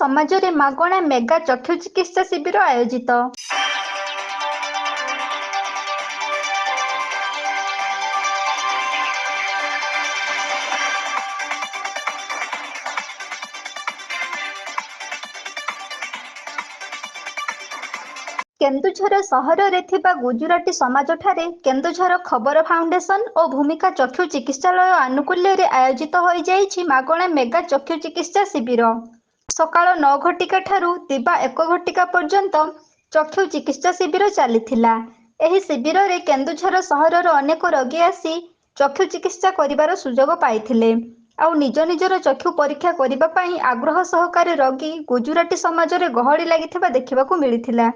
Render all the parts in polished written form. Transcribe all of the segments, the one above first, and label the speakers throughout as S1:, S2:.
S1: ସମାଜରେ ମାଗଣା ମେଗା ଚକ୍ଷୁ ଚିକିତ୍ସା ଶିବିର ଆୟୋଜିତ। କେନ୍ଦୁଝର ସହରରେ ଥିବା ଗୁଜୁରାଟୀ ସମାଜଠାରେ କେନ୍ଦୁଝର ଖବର ଫାଉଣ୍ଡେସନ ଓ ଭୂମିକା ଚକ୍ଷୁ ଚିକିତ୍ସାଳୟ ଆନୁକୂଲ୍ୟରେ ଆୟୋଜିତ ହୋଇଯାଇଛି ମାଗଣା ମେଗା ଚକ୍ଷୁ ଚିକିତ୍ସା ଶିବିର। ସକାଳ 9 ଘଟିକା ଠାରୁ ଦିବା 1 ଘଟିକା ପର୍ଯ୍ୟନ୍ତ ଚକ୍ଷୁ ଚିକିତ୍ସା ଶିବିର ଚାଲିଥିଲା। ଏହି ଶିବିରରେ କେନ୍ଦୁଝର ସହରର ଅନେକ ରୋଗୀ ଆସି ଚକ୍ଷୁ ଚିକିତ୍ସା କରିବାର ସୁଯୋଗ ପାଇଥିଲେ। ଆଉ ନିଜ ନିଜର ଚକ୍ଷୁ ପରୀକ୍ଷା କରିବା ପାଇଁ ଆଗ୍ରହ ସହକାରେ ରୋଗୀ ଗୁଜୁରାଟୀ ସମାଜରେ ଗହଳି ଲାଗିଥିବା ଦେଖିବାକୁ ମିଳିଥିଲା।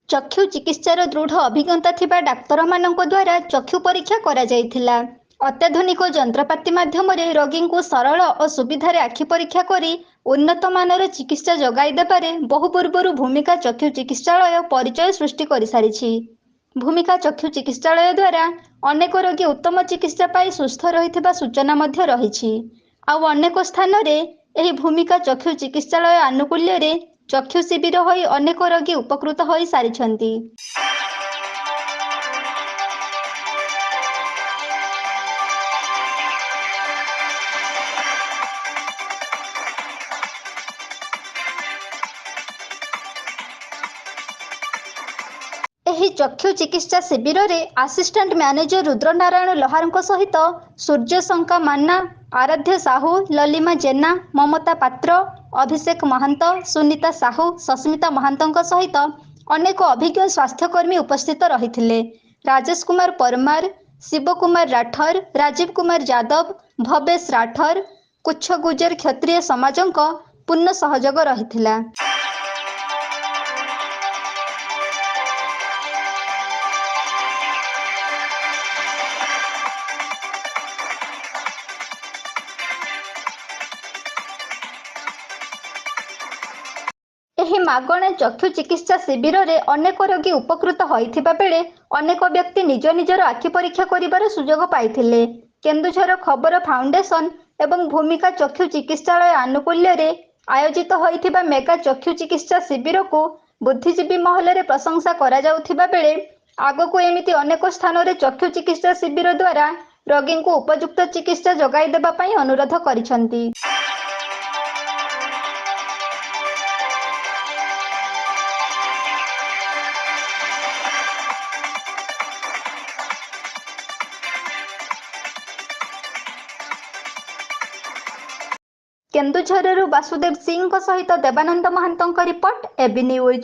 S1: ଚକ୍ଷୁ ଚିକିତ୍ସାର ଦୃଢ଼ ଅଭିଜ୍ଞତା ଥିବା ଡାକ୍ତରମାନଙ୍କ ଦ୍ୱାରା ଚକ୍ଷୁ ପରୀକ୍ଷା କରାଯାଇଥିଲା। ଅତ୍ୟାଧୁନିକ ଯନ୍ତ୍ରପାତି ମାଧ୍ୟମରେ ରୋଗୀଙ୍କୁ ସରଳ ଓ ସୁବିଧାରେ ଆଖି ପରୀକ୍ଷା କରି ଉନ୍ନତମାନର ଚିକିତ୍ସା ଯୋଗାଇ ଦେବାରେ ବହୁ ପୂର୍ବରୁ ଭୂମିକା ଚକ୍ଷୁ ଚିକିତ୍ସାଳୟ ପରିଚୟ ସୃଷ୍ଟି କରିସାରିଛି। ଭୂମିକା ଚକ୍ଷୁ ଚିକିତ୍ସାଳୟ ଦ୍ୱାରା ଅନେକ ରୋଗୀ ଉତ୍ତମ ଚିକିତ୍ସା ପାଇ ସୁସ୍ଥ ରହିଥିବା ସୂଚନା ମଧ୍ୟ ରହିଛି। ଆଉ ଅନେକ ସ୍ଥାନରେ ଏହି ଭୂମିକା ଚକ୍ଷୁ ଚିକିତ୍ସାଳୟ ଆନୁକୂଲ୍ୟରେ ଚକ୍ଷୁ ଶିବିର ହୋଇ ଅନେକ ରୋଗୀ ଉପକୃତ ହୋଇ ସାରିଛନ୍ତି। ଏହି ଚକ୍ଷୁ ଚିକିତ୍ସା ଶିବିରରେ ଆସିଷ୍ଟାଣ୍ଟ ମ୍ୟାନେଜର ରୁଦ୍ରନାରାୟଣ ଲହାରଙ୍କ ସହିତ ସୂର୍ଯ୍ୟଶଙ୍କା ମାନ୍ନା, ଆରାଧ୍ୟ ସାହୁ, ଲଲିମା ଜେନା, ମମତା ପାତ୍ର, ଅଭିଷେକ ମହାନ୍ତ, ସୁନିତା ସାହୁ, ସସ୍ମିତା ମହାନ୍ତଙ୍କ ସହିତ ଅନେକ ଅଭିଜ୍ଞ ସ୍ୱାସ୍ଥ୍ୟକର୍ମୀ ଉପସ୍ଥିତ ରହିଥିଲେ। ରାଜେଶ କୁମାର ପରମାର, ଶିବ କୁମାର ରାଠର, ରାଜୀବ କୁମାର ଯାଦବ, ଭବେଶ ରାଠର, କୁଚ୍ଛ ଗୁଜର କ୍ଷତ୍ରିୟ ସମାଜଙ୍କ ପୂର୍ଣ୍ଣ ସହଯୋଗ ରହିଥିଲା। ଏହି ମାଗଣା ଚକ୍ଷୁ ଚିକିତ୍ସା ଶିବିରରେ ଅନେକ ରୋଗୀ ଉପକୃତ ହୋଇଥିବା ବେଳେ ଅନେକ ବ୍ୟକ୍ତି ନିଜ ନିଜର ଆଖି ପରୀକ୍ଷା କରିବାର ସୁଯୋଗ ପାଇଥିଲେ। କେନ୍ଦୁଝର ଖବର ଫାଉଣ୍ଡେସନ ଏବଂ ଭୂମିକା ଚକ୍ଷୁ ଚିକିତ୍ସାଳୟ ଆନୁକୂଲ୍ୟରେ ଆୟୋଜିତ ହୋଇଥିବା ମେଗା ଚକ୍ଷୁ ଚିକିତ୍ସା ଶିବିରକୁ ବୁଦ୍ଧିଜୀବୀ ମହଲରେ ପ୍ରଶଂସା କରାଯାଉଥିବା ବେଳେ ଆଗକୁ ଏମିତି ଅନେକ ସ୍ଥାନରେ ଚକ୍ଷୁ ଚିକିତ୍ସା ଶିବିର ଦ୍ୱାରା ରୋଗୀଙ୍କୁ ଉପଯୁକ୍ତ ଚିକିତ୍ସା ଯୋଗାଇ ଦେବା ପାଇଁ ଅନୁରୋଧ କରିଛନ୍ତି। କେନ୍ଦୁଝରରୁ ବାସୁଦେବ ସିଂଙ୍କ ସହିତ ଦେବାନନ୍ଦ ମହାନ୍ତଙ୍କ ରିପୋର୍ଟ, ଏବି ନ୍ୟୁଜ।